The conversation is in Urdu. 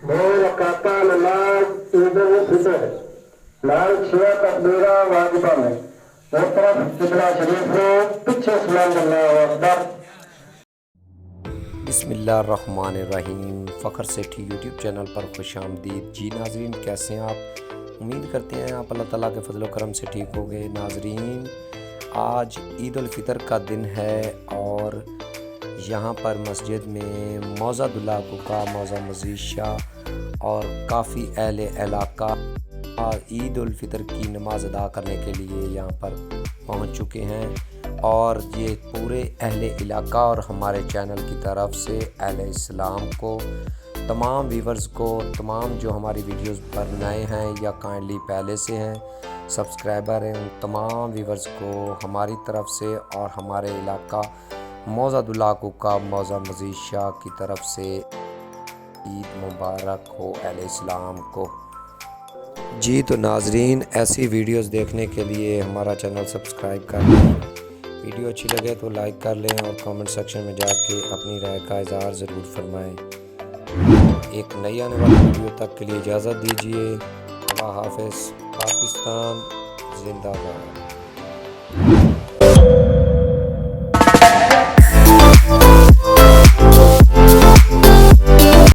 دو رکعتہ نماز عید الفطر لال چھیا تکبیرہ واجبہ میں ایک طرف قبلہ شریف ہو پیچھے سلام اللہ اکبر۔ بسم اللہ الرحمن الرحیم۔ فخر سیٹھی یوٹیوب چینل پر خوش آمدید۔ جی ناظرین، کیسے ہیں آپ؟ امید کرتے ہیں آپ اللہ تعالیٰ کے فضل و کرم سے ٹھیک ہو گئے۔ ناظرین، آج عید الفطر کا دن ہے اور یہاں پر مسجد میں موزہ دلہا کا موزہ مزید شاہ اور کافی اہل علاقہ عید الفطر کی نماز ادا کرنے کے لیے یہاں پر پہنچ چکے ہیں، اور یہ پورے اہل علاقہ اور ہمارے چینل کی طرف سے اہل اسلام کو، تمام ویورز کو، تمام جو ہماری ویڈیوز پر نئے ہیں یا کائنڈلی پہلے سے ہیں سبسکرائبر ہیں، ان تمام ویورز کو ہماری طرف سے اور ہمارے علاقہ موزہ دلہا کا موزہ مزید شاہ کی طرف سے عید مبارک ہو اہل اسلام کو۔ جی تو ناظرین، ایسی ویڈیوز دیکھنے کے لیے ہمارا چینل سبسکرائب کر لیں، ویڈیو اچھی لگے تو لائک کر لیں اور کامنٹ سیکشن میں جا کے اپنی رائے کا اظہار ضرور فرمائیں۔ ایک نئی آنے والی ویڈیو تک کے لیے اجازت دیجیے۔ اللہ حافظ۔ پاکستان زندہ باد۔